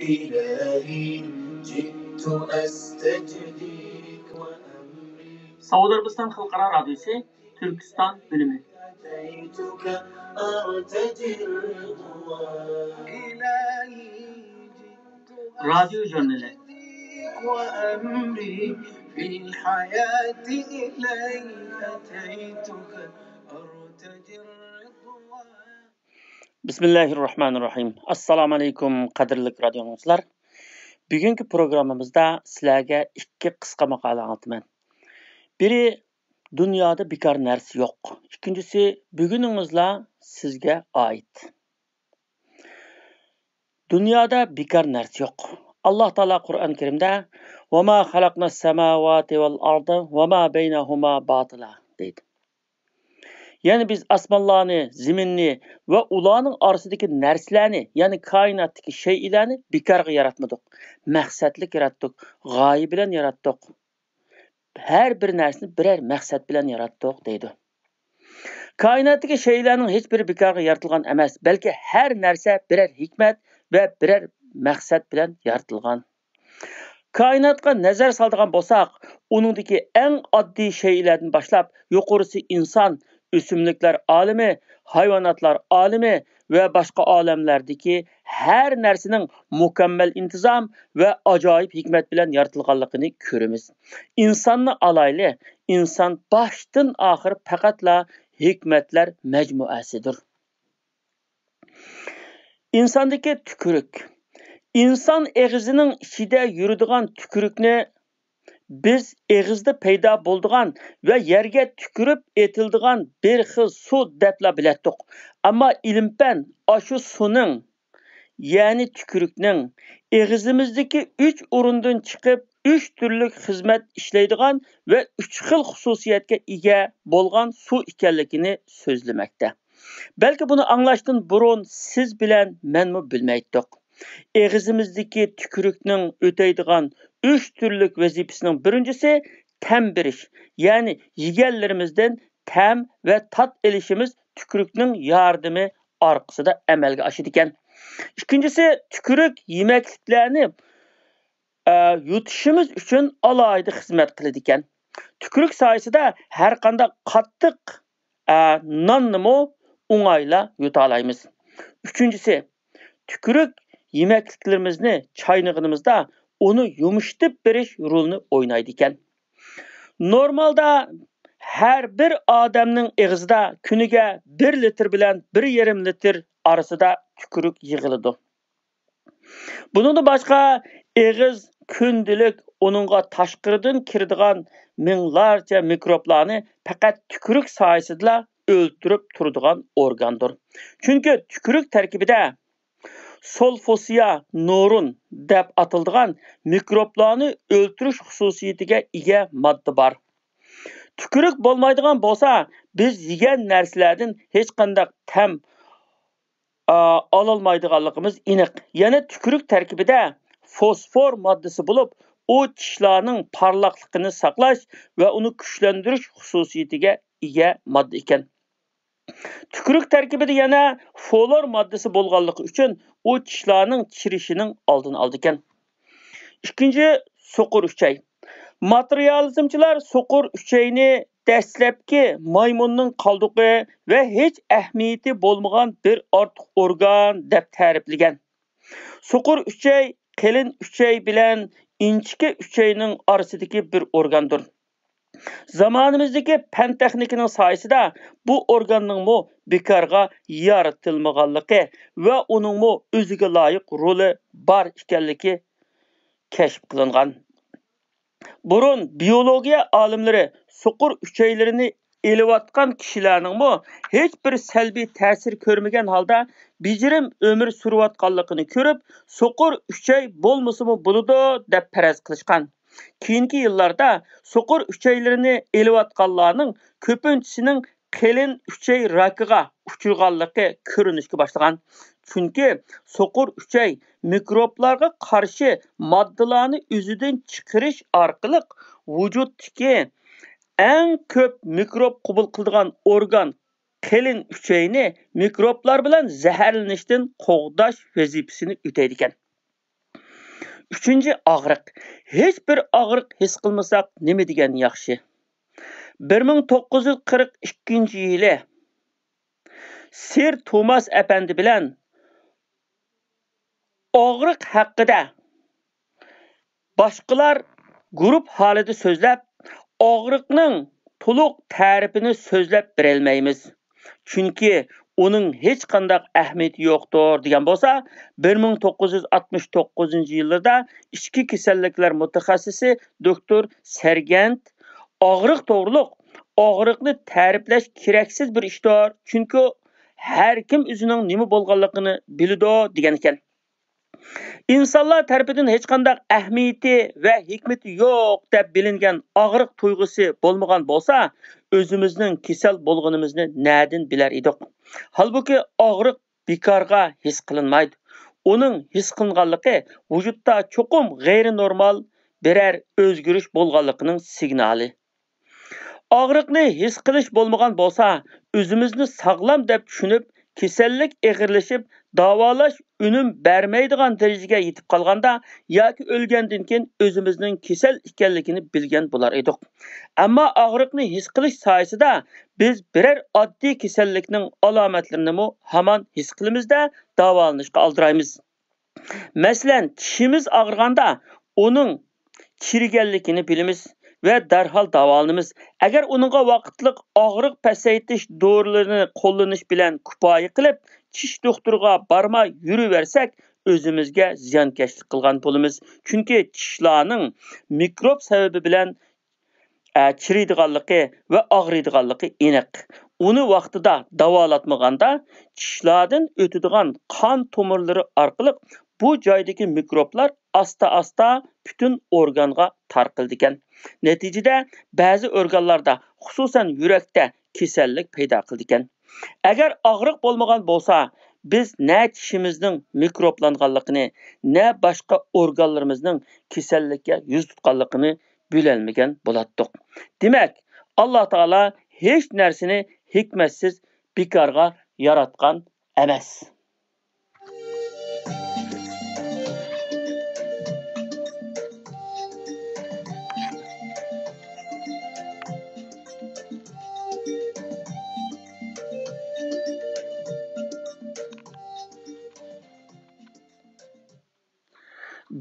إلهي جئت أستجديك وأمري Saudiya Arabiston Xalqaro radiosi Turkiston bölümü. أتيتك أرتجي الرضوان إلهي جئت Radyo jurnali. وأمري في الحياة إلي أتيتك أرتجي الرضوان. Bismillahirrahmanirrahim. Assalamu alaykum qadrli radio dinləyicilər. Bugünkü proqramımızda sizlərə iki qısqa maqala anlataman. Biri dünyada bekar narsa yo'q. İkincisi bugünümüzlə sizə aid. Dünyada bekar narsa yo'q. Allah Taala Qur'on Karimdə "Və ma xalaqnas semawati vel arda və ma beynəhuma batila" deydi. Yani biz asmanlarını, ziminni ve ulanın arasındaki narsalarni, yani kainatdaki şeylerni bekarga yaratmadık. Maqsadlik yarattık, g'oya bilan yarattık. Her bir narsani birer maqsad bilan yarattık deydi. Kainatdaki şeylerning hech biri bekarga yaratilgan emas, balki her narsa birer hikmet ve birer maqsad bilan yaratilgan. Kainatga nazar saldigan bo'lsak, uningdagi eng oddiy şeylerden başlap, yuqorisi inson, ösümlükler alemi, hayvanatlar alemi ve başka alemlerdeki her narsening mükemmel intizam ve acayip hikmet bilen yaratılganlığını görürüz. İnsanni alaylı, insan baştan ahir faqatla hikmetler mecmuasidir. İnsandaki tükürük. İnsan ağzının içinde yürüdüğün tükürükni biz ağızda payda bolduğan ve yerge tükürüp etildiğen bir xil su depla bilettik. Ama ilimpen aşı sunun, yani tükürüknin ağzımızdaki 3 urundan çıkıp 3 türlük hizmet işleydiğen ve 3 xil hususiyetke ega bolğan su ikenligini sözlemekte. Belki bunu anlaştın burun siz bilen menmu bilmeydik. Ağzımızdaki tükürüknin öteydiğen 3 türlük vazifesinin birincisi tem biriş. Yani yigenlerimizden tem ve tat elişimiz tükürüknin yardımı arkasında emelge aşıdiken. İkincisi tükürük yemekliklerini yutuşumuz için alaydı hizmet kılıdiken. Tükürük sayesinde her kanda kattık nannımı unayla yutalayımız. Üçüncüsü tükürük yemekliklerimizni çaynığımızda onu yumuşatıp beriş rolunu oynaydı iken. Normalda her bir adamның ağzında günüge 1 litr bilen 1,5 litr arasında tükürük yığılıdı. Bunun başka ağız kündülük onunla taşqırıdan kirdiğen minlarca mikroplarını fakat tükürük sayesinde öldürüp turduğan organdır. Çünkü tükürük terkibide solfosiya nurun deb atıldıgan mikroplarni öldürüş hususiyetiga ega modda bor. Tükürük bo'lmaydigan bo'lsa, biz yegan narsalardan hech qanday tam ololmaydiganligimiz aniq. Yana tükürük tarkibida fosfor moddasi bo'lib, u tishlarning parlaqligini saqlash va uni kuchlantirish hususiyatiga ega modda ekan. Tükürük tarkibida yana folor moddasi bo'lganligi uchun u tishlarning chirishining oldini oldi ekan. Ikkinchi so'qir uchay. Materializmchilar so'qir uchayni dastlabki maymunning qoldiqi va hech ahamiyati bo'lmagan bir ortiq organ deb ta'riflagan. So'qir uchay qalin uchay bilan inchika uchayning orasidagi bir organdir. Zamanımızdaki pen texnikinin sayesinde bu organның mu bekarga yaratilmaganligi ve onun mu özüge layık rolü bar ikenligi keşf kılıngan. Burun biyologiya alimleri so'qir uchaylarini elivatkan kişilerning mu hiç bir selbi ta'sir görmegen halda bejirim ömür sürüvatganligini görüp so'qir uchay bolmasımı buludu deb faraz qilishgan. Keyingi yıllarda so'qir uchaylarini elivatganlarning ko'pinchisining qalin uchay rakiga uchirganligi ko'rinishga boshlagan. Chunki so'qir uchay mikroplarga qarshi moddalarni o'zidan chiqarish orqali vujuddagi eng ko'p mikrob qabul qiladigan organ qalin uchayni mikroplar bilan zaharlanishdan qo'g'dash vazifasini o'taydi ekan. Üçüncü ağrıq. Heç bir ağrıq his qılmasaq nima degan yaxshi. 1942-yili Sir Thomas Efendi bilan ağrıq haqida boshqalar guruh holida so'zlab, ağrıqning to'liq ta'rifini so'zlab berolmaymiz. Chunki uning hech qanday ahamiyati yo'qdir degan bo'lsa, 1969-yillarda ichki kasalliklar mutaxassisi doktor Sergent ağrıq to'g'riliq ağrıqni ta'riflash keraksiz bir ishdir, chunki har kim o'zining nima bo'lganligini biladi degan ekan. İnsanlar tarafidan hech qanday ahamiyati va hikmati yo'q deb bilingan ağrıq tuyg'usi bo'lmagan bo'lsa, o'zimizning kasal bo'lganimizni na'din bilar edik. Halbuki ağrıq bekorga his qilinmaydi. Uning his qilinganligi vujudda cho'qim g'ayri-normal birer o'zgarish bo'lganligining signali. Ağrıqni his qilish bo'lmagan bo'lsa, o'zimizni sog'lom deb tushunib, kasallik og'irlashib, davolash unum bermaydigan darajaga yetib qolganda yoki o'lgandan keyin o'zimizning kasal ekanligini bilgan bo'lar edik. Ammo og'riqni his qilish sohasida biz biror oddiy kasallikning alomatlarini hamon his qilimizda davolanishga aldiraymiz. Masalan, tishimiz og'riganda uning chiriganligini bilamiz ve derhal davolanamiz. Agar uningga vaqtliq og'riq pasaytish dorilarini qo'llanish bilan kifoya qilib, tish doktoriga barmay yuraversak, o'zimizga ziyonkashlik qilgan bo'lamiz. Chunki tishlarning mikrob sababi bilan chiriydiganligi va og'riydiganligi aniq. Uni vaqtida davolatmaganda tishlardan o'tadigan qon tomirlari orqali bu joydagi mikroblar asta-asta bütün organga tarqaldi ekan. Neticede bazı organlarda, xususan yurakda kasallik paydo qildi ekan. Agar og'riq bo'lmagan bo'lsa, biz ne tishimizning mikroblanganligini, ne boshqa organlarimizning kasallikka yuz tutganligini bilolmagan bo'lardik. Demak, Alloh taolo hech narsani hikmatsiz bekorga yaratgan emas.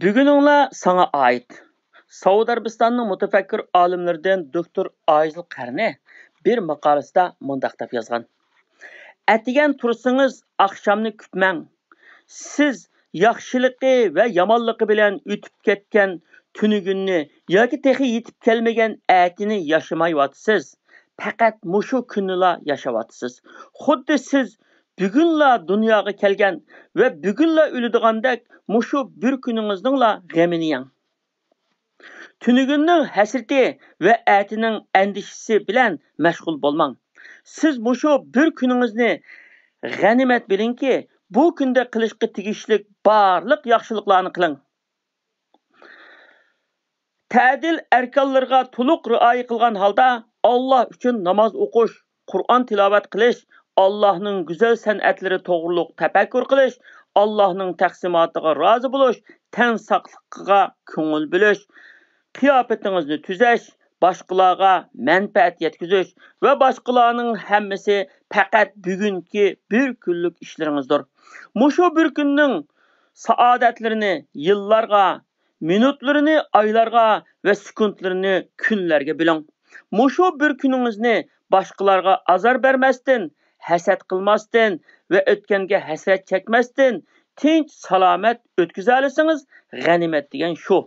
Buguninglar sana ait. Saudiya Arabistonning mutafakkir olimlaridan doktor Ayzul Qarni bir maqolasida mundaq deb yozgan. Atigan tursangiz, oqshomni kutmang. Siz yaxshiligi va yomonligi bilan o'tib ketgan tunugunni yoki texi yetib kelmagan atini yashamayapsiz. Faqat mushu kunnilar yashayapsiz. Xuddi siz bugunla dunyoga kelgan va bugunla o'ladigandek mushu bir kuningizning g'amini yang. Tunugunning hasrati va atining andishisi bilan mashg'ul bo'lmang. Siz mushu bir kuningizni g'animat bilingki, bu kunda qilishga tegishli barliq yaxshiliklarni qiling. Ta'dil arkonlarga to'liq rioya qilgan holda Alloh uchun namoz o'qish, Qur'on tilovat qilish, Allohning go'zal san'atlari to'g'riliq tafakkur qilish, Allohning taqsimotiga rozi bo'lish, tan saqliqiga ko'ngil bo'lish, qiyofatingizni tuzash, boshqalarga manfaat yetkazish va boshqalarning hammasi faqat bugungi bir kunlik ishlaringizdir. Mushu bir kunning saodatlarini yillarga, minutlarini oylarga va sekundlarini kunlarga bo'ling. Mushu bir kuningizni boshqalarga azor bermasdan, hasad qilmasdan va o'tganga hasrat chekmasdan tinch salomat o'tkaza olsangiz, g'animat degan shu.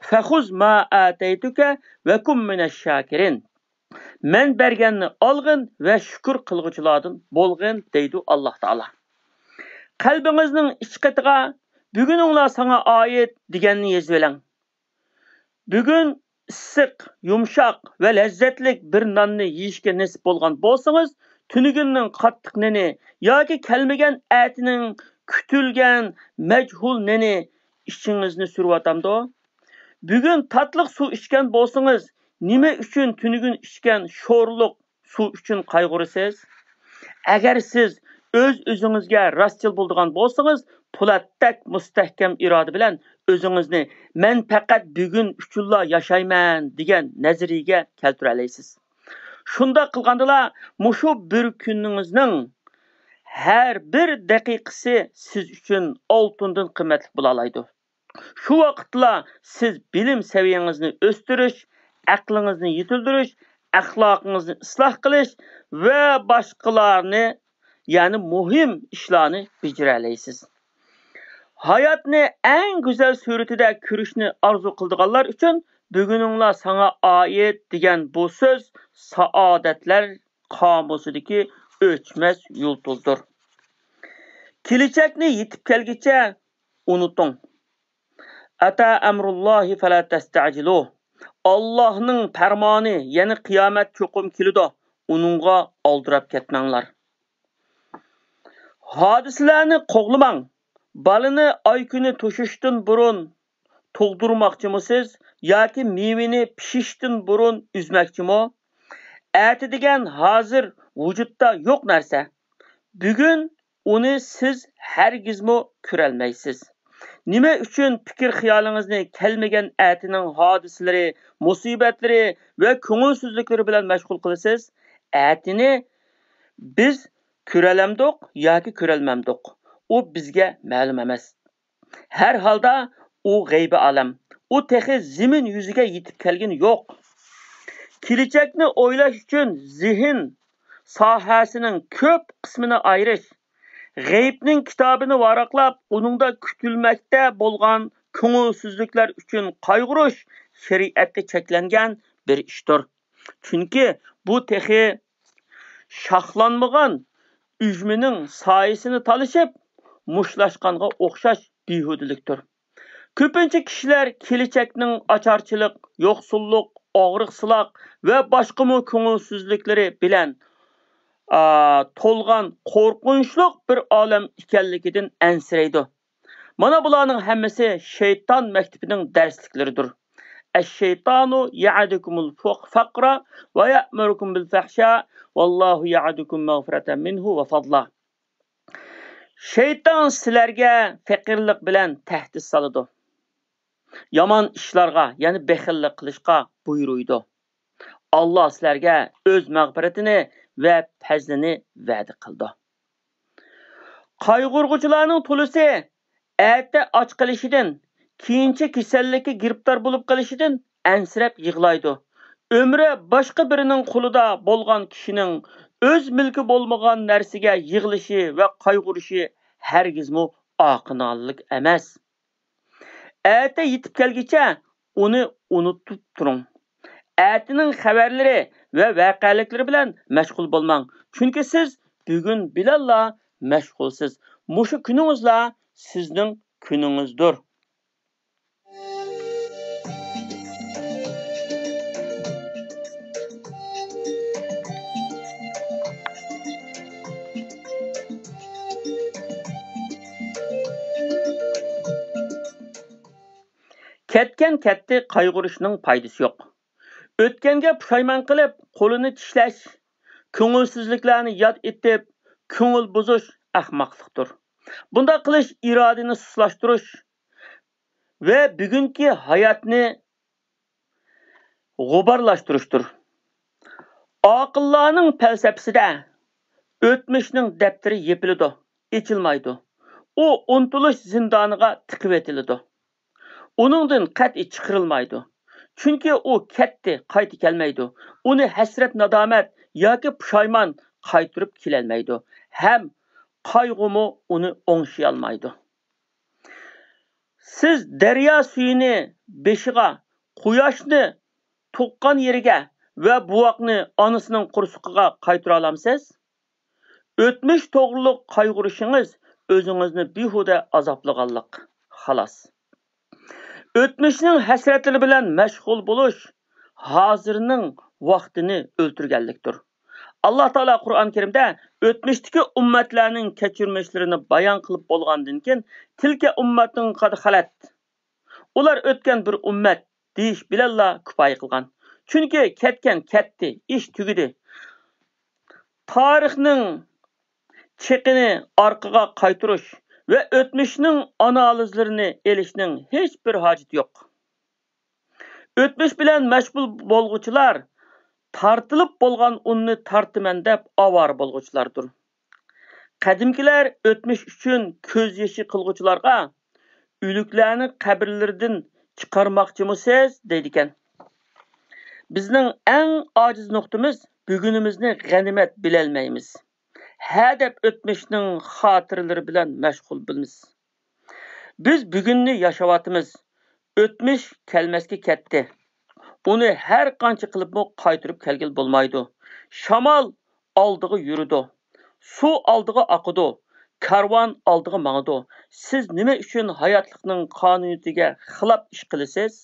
Fakhuz ma ataytuka va kum minash-shakirin. Men berganni olg'in va shukr qilguvchilardan bo'lg'in deydi Alloh taolo. Qalbingizning ichqatiga buguninglar sana oid deganni yozib oling. Bugun issiq, yumshoq va lazzatlik bir nonni yeyishga nasib bo'lgan bo'lsangiz, tunugunning qattiq neni yoki kelmagan atining kutilgan majhul neni ishingizni survatamdi. Bugun tatliq suv ichgan bo'lsangiz, nima uchun tunugun ichgan sho'rliq suv uchun qayg'urasiz? Agar siz o'z-o'zingizga rostchil bo'ladigan bo'lsangiz, po'latdek mustahkam iroda bilan o'zingizni men faqat bugun uchunla yashayman degan nazariyaga keltira olasiz. Shunda qilgandala mushu bir kuningizning har bir daqiqasi siz uchun oltindan qimmatli bo'la oladi. Shu vaqtda siz bilim saviyangizni o'stirish, aqlingizni yetildirish, axloqingizni isloh qilish va boshqalarni, ya'ni muhim ishlarni bajara olasiz. Hayotni eng go'zal suratida ko'rishni orzu qilganlar uchun buguninglar sana oid degan bu so'z saodatlar qomusidagi o'chmas yulduzdir. Kelajakni yetib kelguncha unuting. Ata amrullohi fala tastajilu. Allohning farmoni, ya'ni qiyomat cho'qim keladi. Uningga oldirab ketmanglar. Hodisalarni qo'g'lamang. Balini oy kuni to'shishdan burun tug'dirmoqchimisiz yoki mevini pishishdan burun uzmoqchimi? Ati degan hozir vujudda yo'q narsa. Bugun uni siz hargizmi ko'rolmaysiz. Nima uchun fikr xiyolingizni kelmagan atining hodisalari, musibatlari va ko'ngilsizliklari bilan mashg'ul qilasiz? Atini biz ko'ralamdiq yoki ko'rolmamdiq. U bizga ma'lum emas. Har holda u g'aybi olam. U texi zamin yuziga yetib kelgani yo'q. Kelajakni o'ylash uchun zihn sohasining ko'p qismini ayirish, g'aybning kitobini varaqlab, uningda kutilmakda bo'lgan ko'ngilsizliklar uchun qayg'urish shariatda cheklangan bir ishdir. Chunki bu texi shoxlanmagan ujmining soyasini talishib mushlashqanga o'xshash behudalikdir. Ko'pincha kishilar kelajakning ocharchilik, yo'qsullik, og'riqsizlik va boshqa ko'ngilsizliklari bilan to'lgan qo'rqinchli bir olam ekanligidan ansiraydi. Mana bularning hammasi shayton maktabining darsliklaridir. Ash-shaytonu ya'adukumul faqra va ya'murukum bil fahsha vallohu ya'adukum mag'firatan minhu va fadla. Shayton sizlarga faqirlik bilan tahdid soladi. Yomon ishlarga, ya'ni bexillik qilishga buyuruydi. Allah sizlarga o'z mag'firatini va fazlini va'da qildi. Qayg'urg'uchilarning to'lisi ati och qilishidan, keyincha kasallikka giribtor bo'lib qolishidan ansirab yig'laydi. Ömrü boshqa birining qo'lida bo'lgan kishining o'z milki bo'lmagan narsaga yig'lishi va qayg'urishi hargizmi oqinonlik emas. Ati yetib kelguncha uni unutib turing. Atining xabarlari va voqealiklari bilan mashg'ul bo'lmang. Chunki siz bugun bilanla mashg'ulsiz. Mushu kuningizlar sizning kuningizdir. Ketken ketdi qayg'urishning foydasi yo'q. O'tganga pushaymon qilib, qo'lini tishlash, ko'ngilsizliklarni yod etib, ko'ngil buzish ahmoqlikdir. Bunda qilish irodani suslashtirish va bugungi hayotni g'uborlashtirishdir. Aqillarning falsafasida o'tmishning daftari yepiladi, ochilmaydi. U unutulish zindoniga tiqib etiladi. Uningdan qat'iy chiqarilmaydi. Chunki u ketdi, qayta kelmaydi. Uni hasrat nadomat yoki pushaymon qaytirib kelolmaydi. Ham qayg'umi uni o'ngshay olmaydi. Siz daryo suyini beshiga, quyoshni tuqqan yeriga va buvoqni onasining qursuqiga qaytira olamsiz? O'tmish to'g'riliq qayg'urishingiz o'zingizni behuda azoblaganlik. Xolos. O'tmishning hasratlari bilan mashg'ul bo'lish hozirning vaqtini o'ltirganlikdir. Alloh taolo Qur'on Karimda o'tmishdagi ummatlarning kechirmishlarini bayon qilib bo'lgandan keyin tilka ummatning qad xalat. Ular o'tgan bir ummat deyish bilanla kifoya qilgan. Chunki ketgan ketdi, ish tugidi. Tarixning chekini orqaga qaytirish ve o'tmishning analizlarini elishning hech bir hojati yo'q. O'tmish bilan mashg'ul bo'lg'uchilar tartilib bo'lgan unni tartiman deb avor bo'lg'uchilardir. Qadimkilar o'tmish uchun ko'z yoshi qilg'uchilarga o'liklarni qabrlaridan chiqarmoqchimisiz deydi ekan. Bizning eng ojiz nuqtamiz bugunimizni g'animat bilolmaymiz. Ha deb o'tmishning xotiralari bilan mashg'ul bo'lamiz. Biz bugunni yashayotimiz. O'tmish kelmasga ketdi. Uni har qancha qilib qaytarib kelgil bo'lmaydi. Shamol oldiga yuridi. Suv oldiga oqidi. Karvon oldiga mangdi. Siz nima uchun hayotlikning qonuniyatiga xilof ish qilasiz?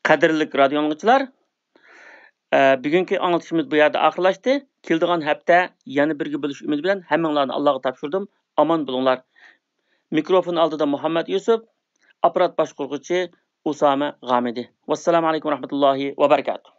Qadrli radio dinləyicilər, bugünkü anlatışımız bu yerdə axırlaşdı. Keldigan hafta yana birga bo'lish umidi bilan hammanglarni Allohga topshirdim. Aman bo'linglar. Mikrofon oldida Muhammad Yusuf, aparat boshqaruvchi Usama G'amidi. Vassalomu alaykum va rahmatullohi va barakatuh.